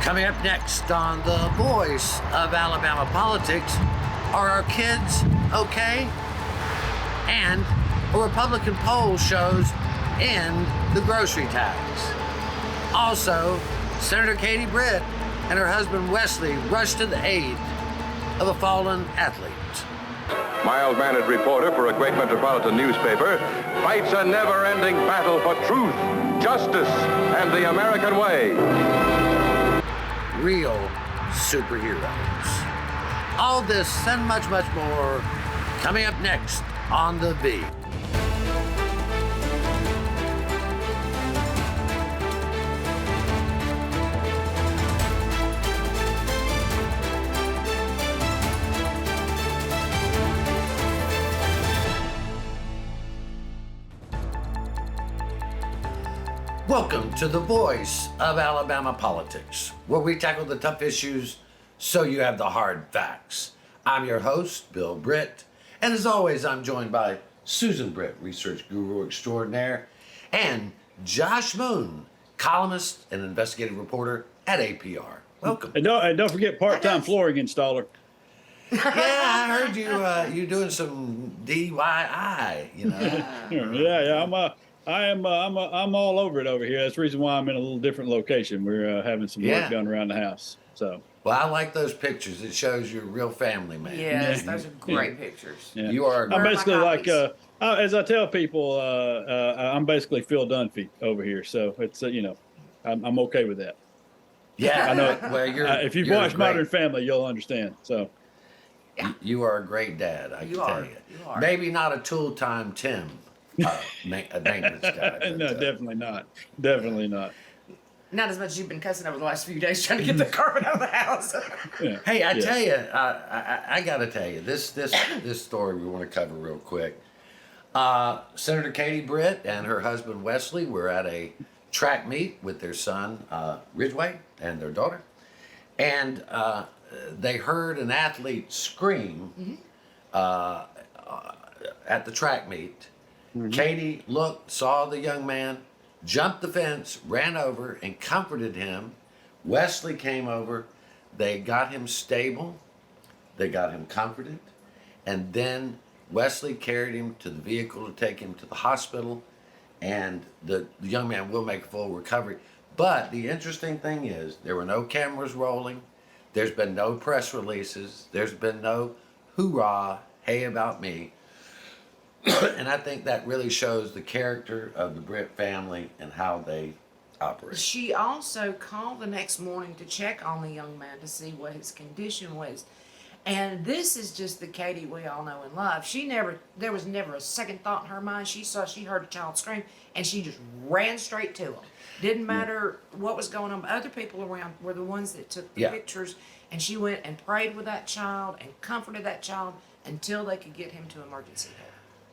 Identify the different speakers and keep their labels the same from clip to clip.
Speaker 1: Coming up next on The Voice of Alabama Politics, are our kids okay? And a Republican poll shows end the grocery tax. Also, Senator Sen Britt and her husband Wesley rushed to the aid of a fallen athlete.
Speaker 2: Mild-mannered reporter for a great metropolitan newspaper fights a never-ending battle for truth, justice, and the American way.
Speaker 1: Real superheroes. All this and much, much more coming up next on The Beat. Welcome to The Voice of Alabama Politics, where we tackle the tough issues so you have the hard facts. I'm your host, Bill Britt, and as always, I'm joined by Susan Britt, research guru extraordinaire, and Josh Moon, columnist and investigative reporter at APR. Welcome.
Speaker 3: And don't forget part-time flooring installer.
Speaker 1: Yeah, I heard you doing some DIY, you know.
Speaker 3: Yeah, I'm all over it over here. That's the reason why I'm in a little different location. We're having some work done around the house. So.
Speaker 1: Well, I like those pictures. It shows you're a real family man.
Speaker 4: Yes, those are great pictures.
Speaker 3: Yeah.
Speaker 1: You are.
Speaker 3: I'm basically like, as I tell people, I'm basically Phil Dunphy over here. So it's I'm okay with that.
Speaker 1: Yeah,
Speaker 3: I know.
Speaker 1: Well,
Speaker 3: if you've watched Modern Family, you'll understand. So.
Speaker 1: You are a great dad. I can tell you.
Speaker 4: You are.
Speaker 1: Maybe not a tool-time Tim. A maintenance guy. But,
Speaker 3: no, definitely not. Definitely not.
Speaker 4: Not as much as you've been cussing over the last few days trying to get the carpet out of the house.
Speaker 3: Yeah.
Speaker 1: Hey, I tell you, I got to tell you, this story we want to cover real quick. Senator Sen Britt and her husband Wesley were at a track meet with their son Ridgway and their daughter, and they heard an athlete scream at the track meet. Mm-hmm. Katie looked, saw the young man, jumped the fence, ran over, and comforted him. Wesley came over. They got him stable. They got him comforted. And then Wesley carried him to the vehicle to take him to the hospital. And the young man will make a full recovery. But the interesting thing is, there were no cameras rolling. There's been no press releases. There's been no hoorah, hey about me. And I think that really shows the character of the Britt family and how they operate.
Speaker 4: She also called the next morning to check on the young man to see what his condition was. And this is just the Katie we all know and love. There was never a second thought in her mind. She heard a child scream, and she just ran straight to him. Didn't matter what was going on. Other people around were the ones that took the pictures, and she went and prayed with that child and comforted that child until they could get him to emergency help.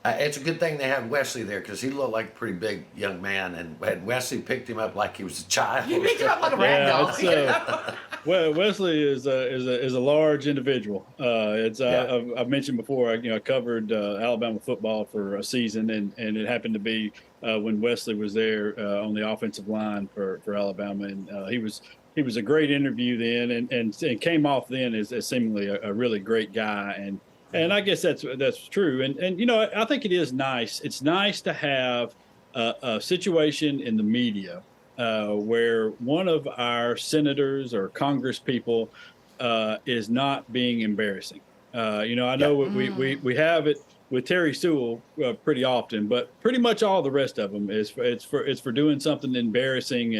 Speaker 1: It's a good thing they had Wesley there because he looked like a pretty big young man, and Wesley picked him up like he was a child.
Speaker 4: He picked him up like a rag doll.
Speaker 3: Well, Wesley is a large individual. I've mentioned before. I covered Alabama football for a season, and it happened to be when Wesley was there on the offensive line for Alabama, and he was a great interview then, and came off then as seemingly a really great guy. And I guess that's true. And I think it is nice. It's nice to have a situation in the media where one of our senators or Congress people is not being embarrassing. I know we have it with Terry Sewell pretty often, but pretty much all the rest of them it's for doing something embarrassing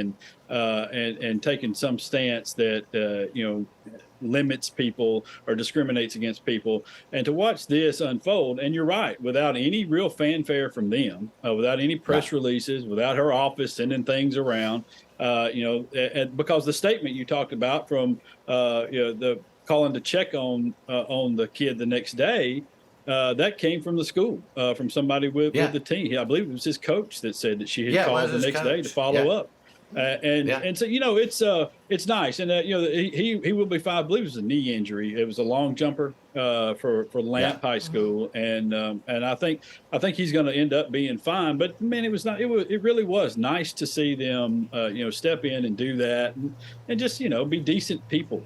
Speaker 3: and taking some stance that limits people or discriminates against people. And to watch this unfold, and you're right, without any real fanfare from them, without any press releases, without her office sending things around, because the statement you talked about from the calling to check on the kid the next day. That came from the school, from somebody with the team. I believe it was his coach that said that she had called the next day to follow up. And so it's nice, and he will be fine. I believe it was a knee injury. It was a long jumper for Lamp High School, and I think he's going to end up being fine. But man, it really was nice to see them step in and do that, and just be decent people.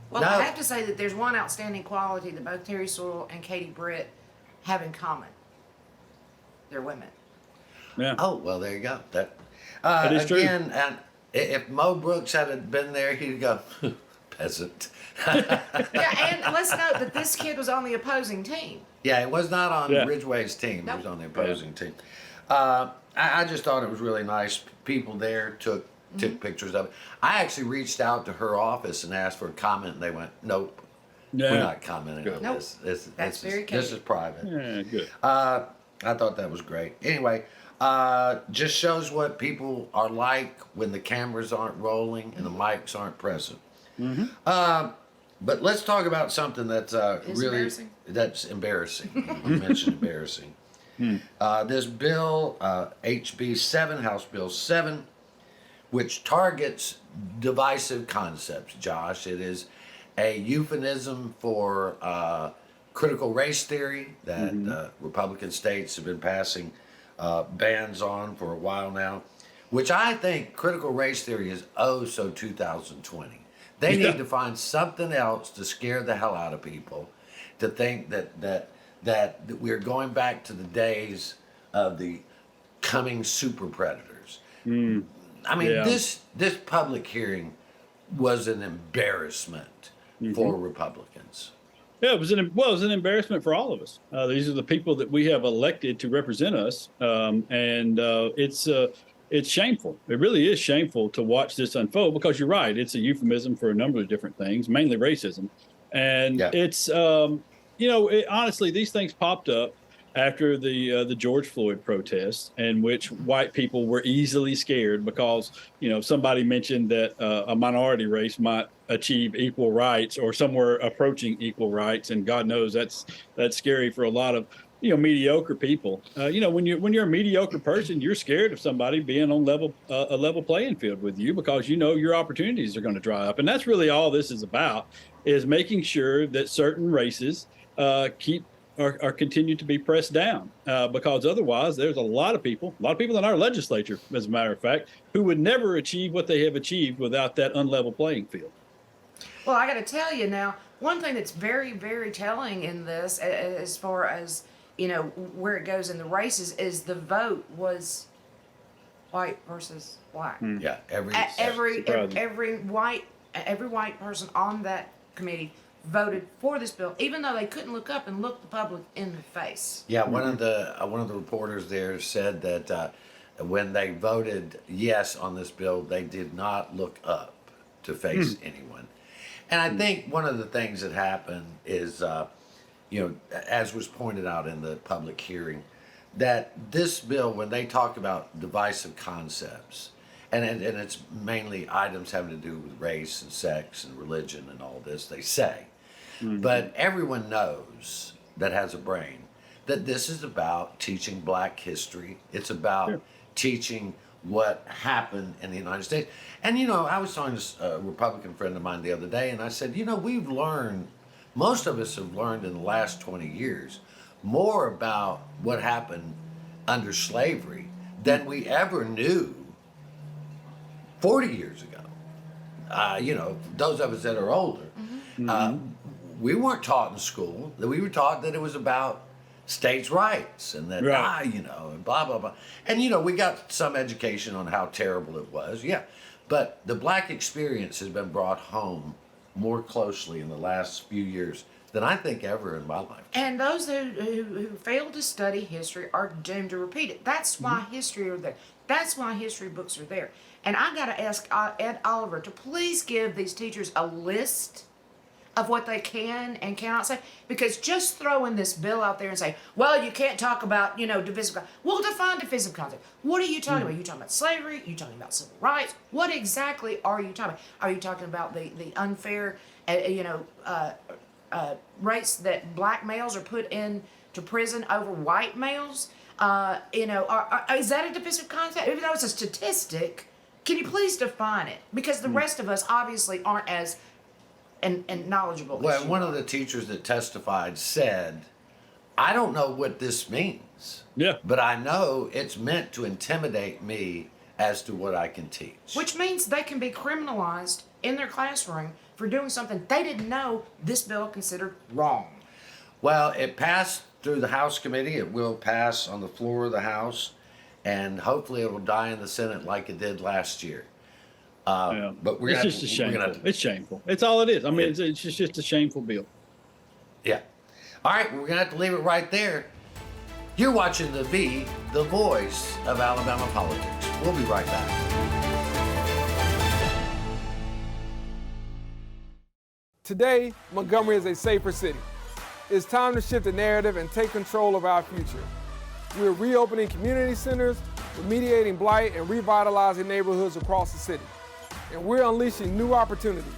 Speaker 4: Well, I have to say that there's one outstanding quality that both Terry Sewell and Katie Britt have in common. They're women.
Speaker 3: Yeah.
Speaker 1: Oh, well, there you go. That
Speaker 3: is true.
Speaker 1: again, and if Mo Brooks had been there, he'd go, peasant.
Speaker 4: Yeah, and let's note that this kid was on the opposing team.
Speaker 1: Yeah, it was not on Ridgeway's team. It was on the opposing team. I just thought it was really nice. People there took pictures of it. I actually reached out to her office and asked for a comment, and they went, nope. We're not commenting on this.
Speaker 4: That's very
Speaker 1: This is private.
Speaker 3: Yeah, good.
Speaker 1: I thought that was great. Anyway, just shows what people are like when the cameras aren't rolling and the mics aren't present. But let's talk about something that's embarrassing. You mentioned embarrassing. This bill, HB7, House Bill 7, which targets divisive concepts, Josh. It is a euphemism for critical race theory that Republican states have been passing bans on for a while now, which I think critical race theory is so 2020. They need to find something else to scare the hell out of people, to think that we're going back to the days of the coming super predators. I mean, this public hearing was an embarrassment for Republicans.
Speaker 3: Yeah, it was an embarrassment for all of us. These are the people that we have elected to represent us, and it's shameful. It really is shameful to watch this unfold, because you're right. It's a euphemism for a number of different things, mainly racism, and it's honestly, these things popped up after the George Floyd protests, in which white people were easily scared because somebody mentioned that a minority race might achieve equal rights or somewhere approaching equal rights, and God knows that's scary for a lot of mediocre people. When you're a mediocre person, you're scared of somebody being on a level playing field with you, because your opportunities are going to dry up, and that's really all this is about, is making sure that certain races are continued to be pressed down, because otherwise there's a lot of people in our legislature, as a matter of fact, who would never achieve what they have achieved without that unlevel playing field.
Speaker 4: Well, I got to tell you now, one thing that's very, very telling in this, as far as where it goes in the races, is the vote was white versus black.
Speaker 1: Yeah,
Speaker 4: every white person on that committee voted for this bill, even though they couldn't look up and look the public in the face.
Speaker 1: Yeah, one of the reporters there said that when they voted yes on this bill, they did not look up to face anyone. And I think one of the things that happened is, as was pointed out in the public hearing, that this bill, when they talk about divisive concepts, and it's mainly items having to do with race and sex and religion and all this, they say. But everyone knows that has a brain that this is about teaching black history. It's about teaching what happened in the United States. And, I was talking to a Republican friend of mine the other day, and I said, we've learned, most of us have learned in the last 20 years, more about what happened under slavery than we ever knew 40 years ago. Those of us that are older. We weren't taught in school that we were taught that it was about states' rights and that, and blah, blah, blah. And, we got some education on how terrible it was, But the black experience has been brought home more closely in the last few years than I think ever in my life.
Speaker 4: And those who fail to study history are doomed to repeat it. That's why history are there. That's why history books are there. And I got to ask Ed Oliver to please give these teachers a list of what they can and cannot say, because just throwing this bill out there and say, well, you can't talk about, divisive. Well, define divisive concept. What are you talking about? Are you talking about slavery? Are you talking about civil rights? What exactly are you talking about? Are you talking about the unfair, rates that black males are put into prison over white males? Is that a divisive concept? Even though it's a statistic, Can you please define it? Because the rest of us obviously aren't as and knowledgeable.
Speaker 1: Well, one of the teachers that testified said, I don't know what this means.
Speaker 3: Yeah.
Speaker 1: But I know it's meant to intimidate me as to what I can teach.
Speaker 4: Which means they can be criminalized in their classroom for doing something they didn't know this bill considered wrong.
Speaker 1: Well, it passed through the House committee. It will pass on the floor of the House, and hopefully it will die in the Senate like it did last year. But
Speaker 3: it's just shameful. It's shameful. It's all it is. I mean, it's just a shameful bill.
Speaker 1: Yeah. All right, we're going to have to leave it right there. You're watching the voice of Alabama politics. We'll be right back.
Speaker 5: Today, Montgomery is a safer city. It's time to shift the narrative and take control of our future. We're reopening community centers, remediating blight, and revitalizing neighborhoods across the city. And we're unleashing new opportunities.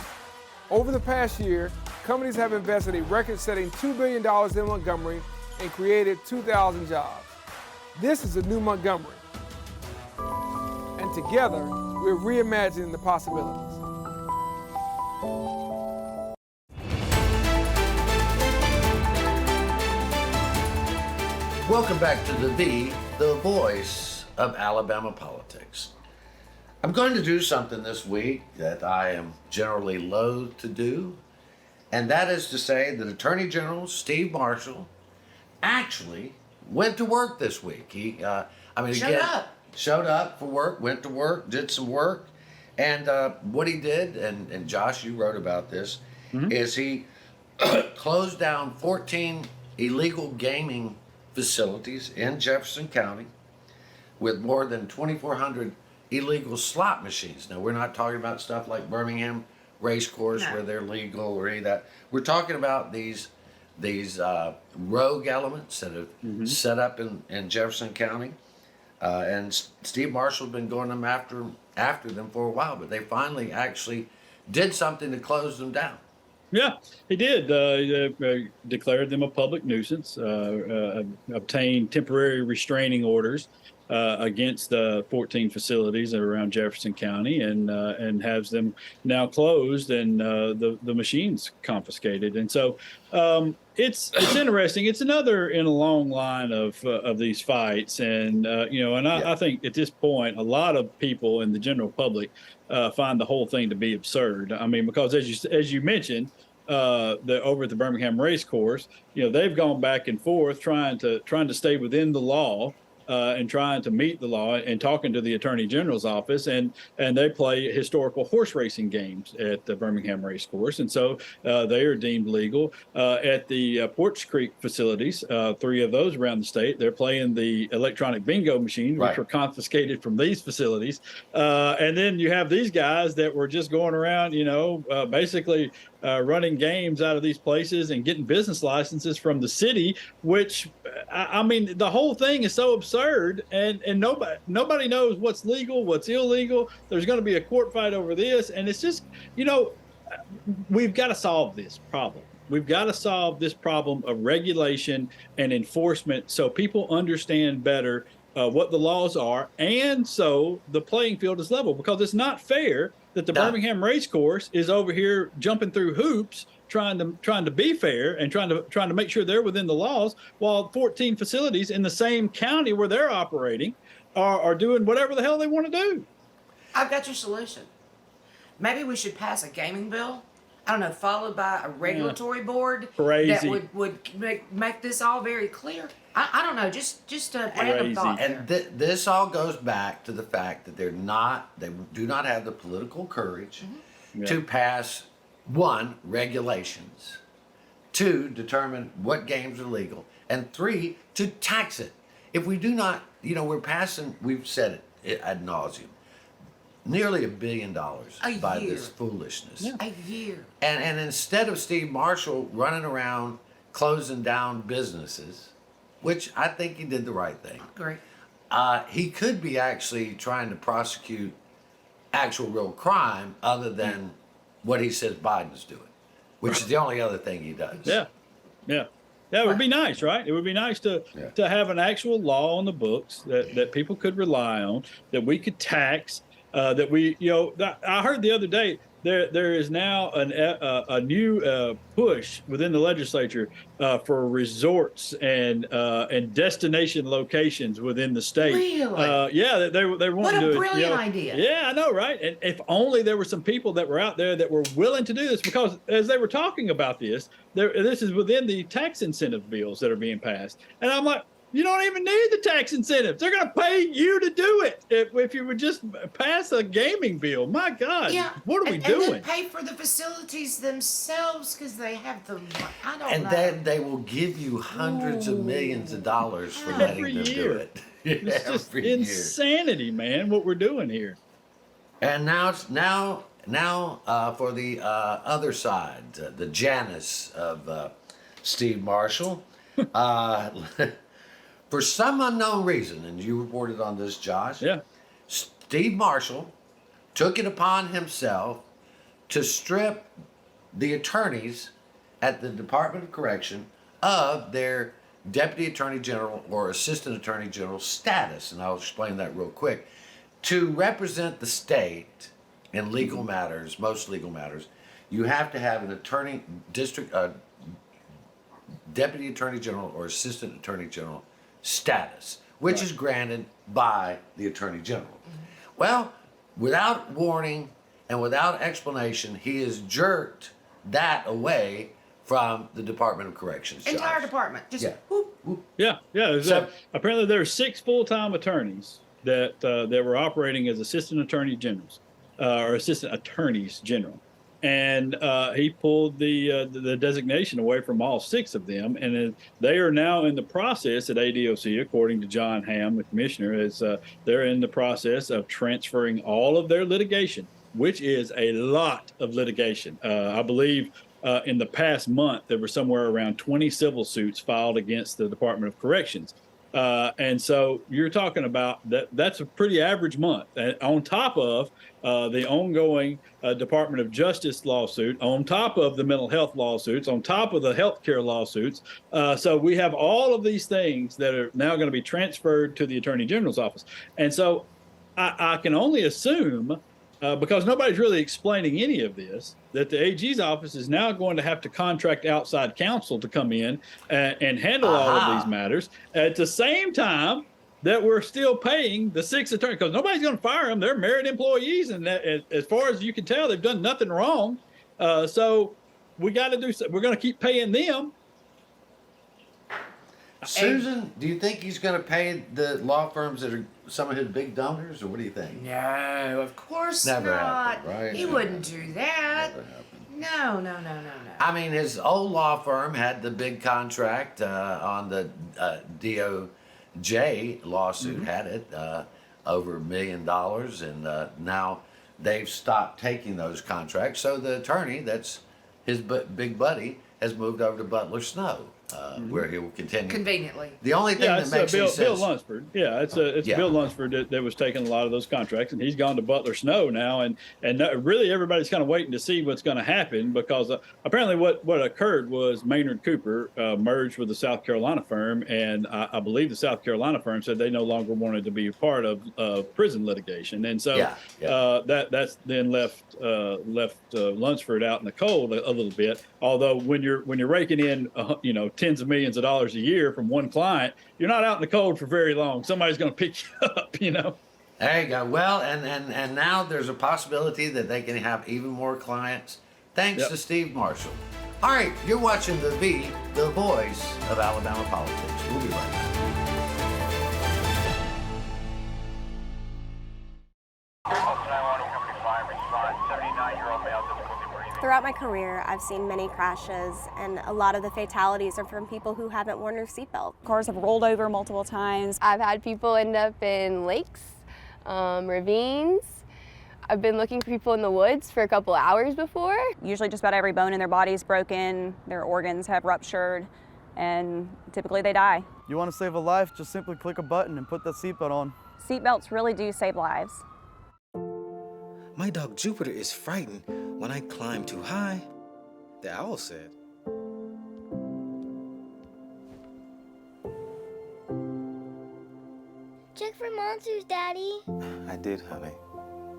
Speaker 5: Over the past year, companies have invested a record-setting $2 billion in Montgomery and created 2,000 jobs. This is a new Montgomery. And together, we're reimagining the possibilities.
Speaker 1: Welcome back to the voice of Alabama politics. I'm going to do something this week that I am generally loath to do, and that is to say that Attorney General Steve Marshall actually went to work this week. He, showed up for work, went to work, did some work, and what he did, and Josh, you wrote about this, is he closed down 14 illegal gaming facilities in Jefferson County with more than 2,400 illegal slot machines. Now, we're not talking about stuff like Birmingham Race Course where they're legal or any of that. We're talking about these rogue elements that have set up in Jefferson County. And Steve Marshall's been going after them for a while, but they finally actually did something to close them down.
Speaker 3: Yeah, he did. Declared them a public nuisance, obtained temporary restraining orders against the 14 facilities around Jefferson County, and has them now closed and the machines confiscated. And so it's interesting. It's another in a long line of these fights, and I think at this point, a lot of people in the general public find the whole thing to be absurd. I mean, because as you mentioned, over at the Birmingham Race Course, they've gone back and forth trying to stay within the law. And trying to meet the law and talking to the Attorney General's office, and they play historical horse racing games at the Birmingham Race Course, and so they are deemed legal. At the Porch Creek facilities, 3 of those around the state, they're playing the electronic bingo machines, which were confiscated from these facilities. And then you have these guys that were just going around, basically running games out of these places and getting business licenses from the city, which, I mean, the whole thing is so absurd, and nobody knows what's legal, what's illegal. There's going to be a court fight over this, and it's just, we've got to solve this problem. We've got to solve this problem of regulation and enforcement so people understand better what the laws are, and so the playing field is level, because it's not fair that the Birmingham Race Course is over here jumping through hoops, trying to be fair and trying to make sure they're within the laws, while 14 facilities in the same county where they're operating are doing whatever the hell they want to do.
Speaker 4: I've got your solution. Maybe we should pass a gaming bill. I don't know, followed by a regulatory board that would make this all very clear. I don't know, just a random thought.
Speaker 1: And this all goes back to the fact that they do not have the political courage to pass, 1, regulations, 2, determine what games are legal, and 3, to tax it. If we do not, we've said it ad nauseum, nearly $1 billion by this foolishness.
Speaker 4: A year.
Speaker 1: And instead of Steve Marshall running around closing down businesses, which I think he did the right thing.
Speaker 4: Great.
Speaker 1: He could be actually trying to prosecute actual real crime other than what he says Biden's doing, which is the only other thing he does.
Speaker 3: Yeah. It would be nice, right? It would be nice to have an actual law on the books that people could rely on, that we could tax, that we, I heard the other day there is now a new push within the legislature for resorts and destination locations within the state.
Speaker 4: Really?
Speaker 3: Yeah, they want
Speaker 4: What
Speaker 3: to do
Speaker 4: a
Speaker 3: it.
Speaker 4: brilliant idea.
Speaker 3: Yeah, I know, right? And if only there were some people that were out there that were willing to do this, because as they were talking about this, this is within the tax incentive bills that are being passed, and I'm like, you don't even need the tax incentives. They're going to pay you to do it if you would just pass a gaming bill. My God, what are we doing?
Speaker 4: And then pay for the facilities themselves because they have the. I don't
Speaker 1: And
Speaker 4: know.
Speaker 1: then they will give you hundreds of millions of dollars for letting them do it.
Speaker 3: It's just insanity, man, what we're doing here.
Speaker 1: And now for the other side, the Janus of Steve Marshall. For some unknown reason, and you reported on this, Josh.
Speaker 3: Yeah.
Speaker 1: Steve Marshall took it upon himself to strip the attorneys at the Department of Correction of their Deputy Attorney General or Assistant Attorney General status, and I'll explain that real quick. To represent the state in legal matters, most legal matters, you have to have an Deputy Attorney General or Assistant Attorney General status, which is granted by the Attorney General. Well, without warning and without explanation, he has jerked that away from the Department of Corrections.
Speaker 4: Entire
Speaker 1: Josh.
Speaker 4: department. Just
Speaker 1: Yeah.
Speaker 4: whoop.
Speaker 3: Yeah.
Speaker 1: So-
Speaker 3: Apparently, there are 6 full-time attorneys that were operating as assistant attorney generals or assistant attorneys general, and he pulled the designation away from all 6 of them, and they are now in the process at ADOC, according to John Hamm, the commissioner, they're in the process of transferring all of their litigation, which is a lot of litigation. I believe. In the past month, there were somewhere around 20 civil suits filed against the Department of Corrections. And so you're talking about that's a pretty average month. And on top of the ongoing Department of Justice lawsuit, on top of the mental health lawsuits, on top of the healthcare lawsuits. So we have all of these things that are now going to be transferred to the Attorney General's office. And so I can only assume, because nobody's really explaining any of this, that the AG's office is now going to have to contract outside counsel to come in and handle all of these matters at the same time that we're still paying the 6 attorneys, because nobody's going to fire them. They're merit employees, and as far as you can tell, they've done nothing wrong. So we got to do. We're going to keep paying them.
Speaker 1: Susan, do you think he's going to pay the law firms that are some of his big donors, or what do you think?
Speaker 4: No, of course
Speaker 1: Never
Speaker 4: not.
Speaker 1: happened, right?
Speaker 4: He
Speaker 1: Never
Speaker 4: wouldn't do that.
Speaker 1: Never happened.
Speaker 4: No.
Speaker 1: I mean, his old law firm had the big contract on the DOJ lawsuit, had it over $1 million, and now they've stopped taking those contracts. So the attorney, that's his big buddy, has moved over to Butler Snow, where he will continue.
Speaker 4: Conveniently.
Speaker 1: The only thing that makes
Speaker 3: Bill,
Speaker 1: any sense.
Speaker 3: Bill Lunsford. Yeah, it's Bill Lunsford that was taking a lot of those contracts, and he's gone to Butler Snow now, and really everybody's kind of waiting to see what's going to happen, because apparently what occurred was Maynard Cooper merged with the South Carolina firm, and I believe the South Carolina firm said they no longer wanted to be a part of prison litigation, and so that's then left Lunsford out in the cold a little bit. Although when you're raking in tens of millions of dollars a year from one client, you're not out in the cold for very long. Somebody's going to pick you up,
Speaker 1: There you go. Well, and now there's a possibility that they can have even more clients thanks to Steve Marshall. All right, you're watching the voice of Alabama politics. We'll be right back.
Speaker 6: Throughout my career, I've seen many crashes, and a lot of the fatalities are from people who haven't worn their seatbelt.
Speaker 7: Cars have rolled over multiple times.
Speaker 8: I've had people end up in lakes, ravines. I've been looking for people in the woods for a couple hours before.
Speaker 7: Usually just about every bone in their body is broken, their organs have ruptured, and typically they die.
Speaker 9: You want to save a life, just simply click a button and put that seatbelt on.
Speaker 7: Seatbelts really do save lives.
Speaker 10: My dog Jupiter is frightened when I climb too high, the owl said.
Speaker 11: Check for monsters, Daddy.
Speaker 10: I did, honey.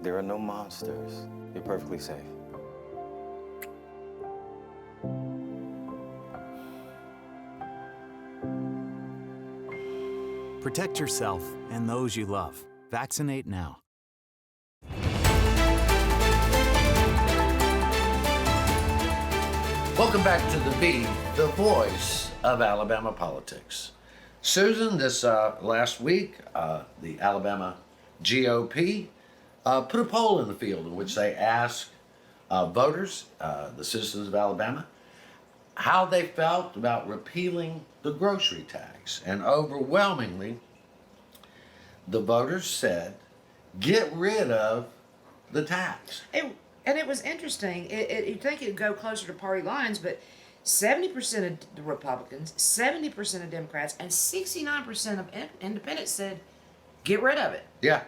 Speaker 10: There are no monsters. You're perfectly safe.
Speaker 11: Protect yourself and those you love. Vaccinate now.
Speaker 1: Welcome back to The Beat, the voice of Alabama politics. Susan, this last week, the Alabama GOP put a poll in the field in which they asked voters, the citizens of Alabama, how they felt about repealing the grocery tax. And overwhelmingly, the voters said, get rid of the tax.
Speaker 4: And it was interesting. You'd think it'd go closer to party lines, but 70% of the Republicans, 70% of Democrats, and 69% of independents said, get rid of it.
Speaker 1: Yeah.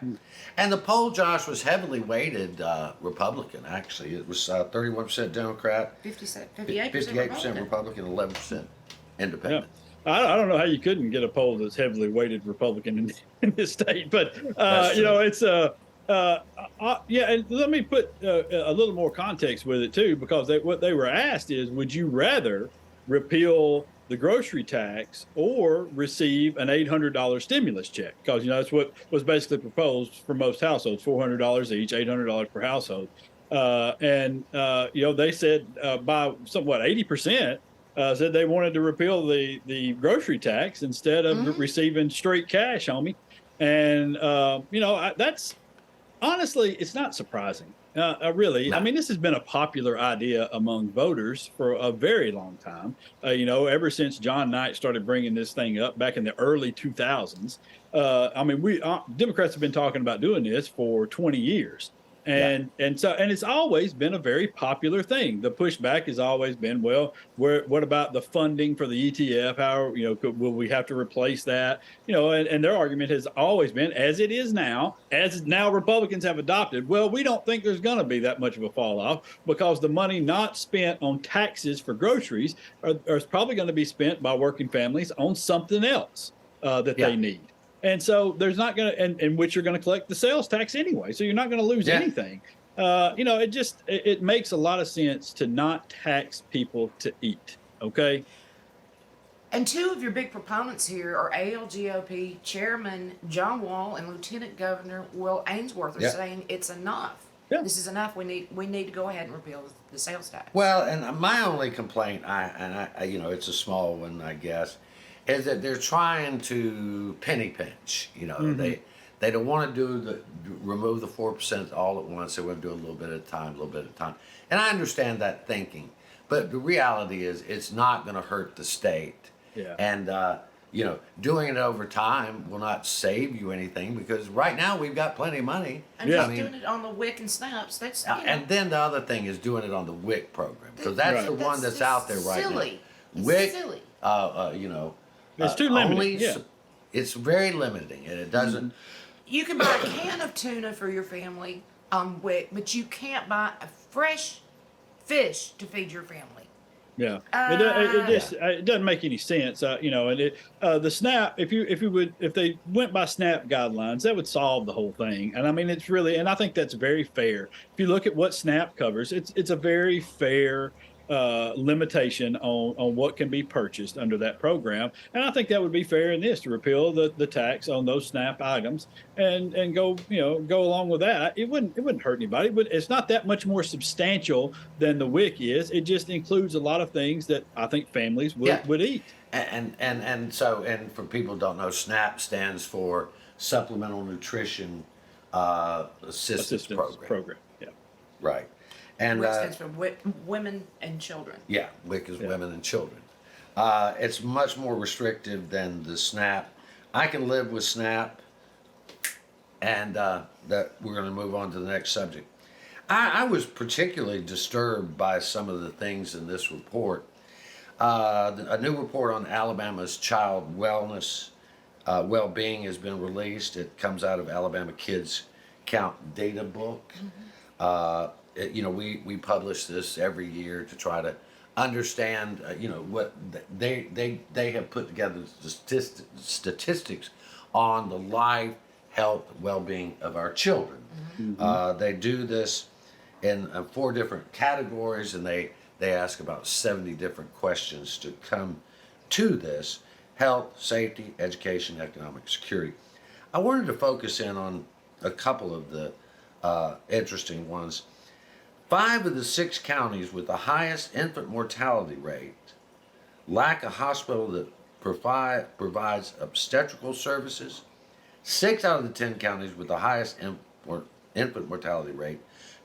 Speaker 1: And the poll, Josh, was heavily weighted Republican, actually. It was 31% Democrat, 58% Republican, 11% independent.
Speaker 3: Yeah. I don't know how you couldn't get a poll that's heavily weighted Republican in this state, but it's yeah. And let me put a little more context with it too, because what they were asked is, would you rather repeal the grocery tax or receive an $800 stimulus check? Because that's what was basically proposed for most households, $400 each, $800 per household, and they said by somewhat 80%. Said they wanted to repeal the grocery tax instead of receiving straight cash, homie. And, that's honestly, it's not surprising. Really, I mean, this has been a popular idea among voters for a very long time. Ever since John Knight started bringing this thing up back in the early 2000s. We Democrats have been talking about doing this for 20 years. And it's always been a very popular thing. The pushback has always been, well, what about the funding for the ETF? How, will we have to replace that? And their argument has always been, as it is now, as now Republicans have adopted, well, we don't think there's going to be that much of a fall off because the money not spent on taxes for groceries is probably going to be spent by working families on something else that they need. And so there's not going to, and which you're going to collect the sales tax anyway. So you're not going to lose anything. It makes a lot of sense to not tax people to eat. Okay.
Speaker 4: And two of your big proponents here are ALGOP Chairman John Wall and Lieutenant Governor Will Ainsworth are saying it's enough. Yeah. This is enough. We need to go ahead and repeal the sales tax.
Speaker 1: Well, and my only complaint, it's a small one, I guess, is that they're trying to penny pinch. They don't want to remove the 4% all at once. They want to do a little bit at a time, And I understand that thinking, but the reality is it's not going to hurt the state. Yeah. And doing it over time will not save you anything because right now we've got plenty of money.
Speaker 4: And just doing it on the WIC and SNAPs, that's
Speaker 1: and then the other thing is doing it on the WIC program because that's the one that's out there right now. WIC,
Speaker 4: silly.
Speaker 3: It's too limited.
Speaker 1: It's very limiting, and it doesn't.
Speaker 4: You can buy a can of tuna for your family on WIC, but you can't buy a fresh fish to feed your family.
Speaker 3: Yeah, it doesn't make any sense, And the SNAP, if they went by SNAP guidelines, that would solve the whole thing. And I mean, it's really, and I think that's very fair. If you look at what SNAP covers, it's a very fair limitation on what can be purchased under that program, and I think that would be fair in this to repeal the tax on those SNAP items and go along with that. It wouldn't hurt anybody, but it's not that much more substantial than the WIC is. It just includes a lot of things that I think families would eat.
Speaker 1: And for people who don't know, SNAP stands for Supplemental Nutrition Assistance Program.
Speaker 3: Yeah,
Speaker 1: right. And
Speaker 4: WIC stands for women and children.
Speaker 1: Yeah, WIC is women and children. It's much more restrictive than the SNAP. I can live with SNAP, and that we're going to move on to the next subject. I was particularly disturbed by some of the things in this report. A new report on Alabama's child wellness, well-being has been released. It comes out of Alabama Kids Count Data Book. We publish this every year to try to understand, what they have put together statistics on the life, health, well-being of our children. They do this in 4 different categories, and they ask about 70 different questions to come to this: health, safety, education, economic security. I wanted to focus in on a couple of the interesting ones. 5 of the 6 counties with the highest infant mortality rate lack a hospital that provides obstetrical services. 6 out of the 10 counties with the highest infant mortality rate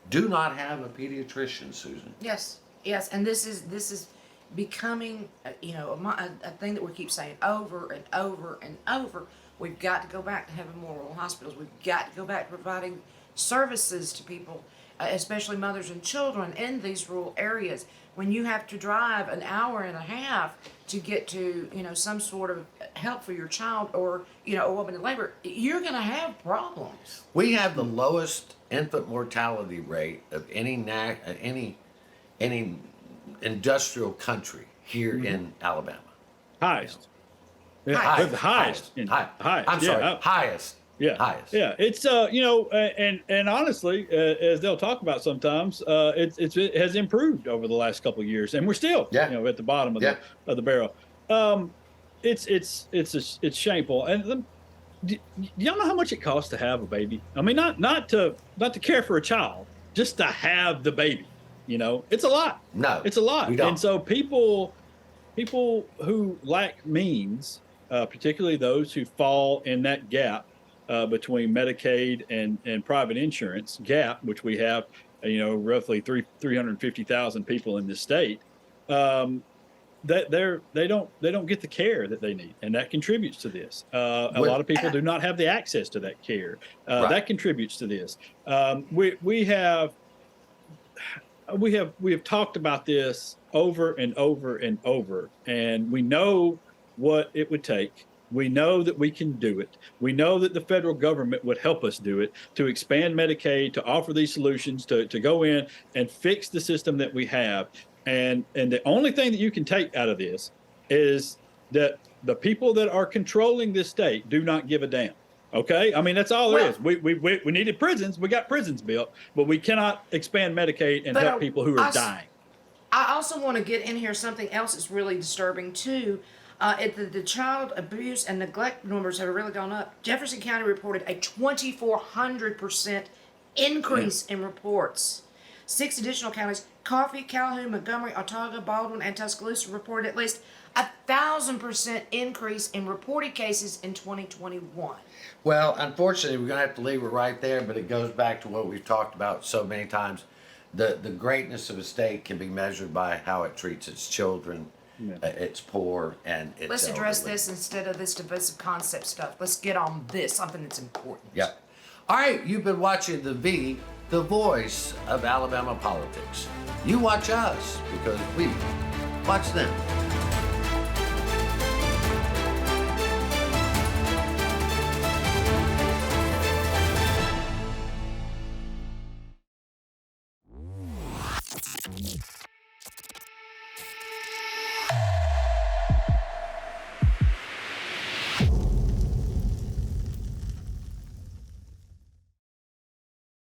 Speaker 1: do not have a pediatrician, Susan.
Speaker 4: Yes, and this is becoming, a thing that we keep saying over and over and over. We've got to go back to having more rural hospitals. We've got to go back to providing services to people, especially mothers and children in these rural areas. When you have to drive an hour and a half to get to, some sort of help for your child, or, a woman in labor, you're going to have problems.
Speaker 1: We have the lowest infant mortality rate of any industrial country here in Alabama.
Speaker 3: Highest. Yeah,
Speaker 1: Highest.
Speaker 3: the highest. Highest.
Speaker 1: I'm sorry, highest.
Speaker 3: Yeah.
Speaker 1: Highest.
Speaker 3: Yeah. It's and honestly, as they'll talk about sometimes, it has improved over the last couple of years, and we're still at the bottom of the barrel. It's shameful. And do y'all know how much it costs to have a baby? I mean, not to care for a child, just to have the baby. It's a lot.
Speaker 1: No,
Speaker 3: it's a lot.
Speaker 1: We don't.
Speaker 3: And so people who lack means, particularly those who fall in that gap between Medicaid and private insurance gap, which we have, roughly 350,000 people in this state, that they don't get the care that they need, and that contributes to this. A lot of people do not have the access to that care. That contributes to this. We have talked about this over and over and over, and we know what it would take. We know that we can do it. We know that the federal government would help us do it, to expand Medicaid, to offer these solutions, to go in and fix the system that we have. And the only thing that you can take out of this is that the people that are controlling this state do not give a damn. Okay? I mean, that's all there is. We needed prisons. We got prisons built, but we cannot expand Medicaid and help people who are dying.
Speaker 4: I also want to get in here something else that's really disturbing too. The child abuse and neglect numbers have really gone up. Jefferson County reported a 2,400% increase in reports. 6 additional counties, Coffee, Calhoun, Montgomery, Autauga, Baldwin, and Tuscaloosa, reported at least 1,000% increase in reported cases in 2021.
Speaker 1: Well, unfortunately, we're going to have to leave it right there, but it goes back to what we've talked about so many times. The greatness of a state can be measured by how it treats its children, its poor, and its
Speaker 4: Let's address
Speaker 1: elderly.
Speaker 4: this instead of this divisive concept stuff. Let's get on this, something that's important.
Speaker 1: Yeah. All right, you've been watching the voice of Alabama politics. You watch us because we watch them.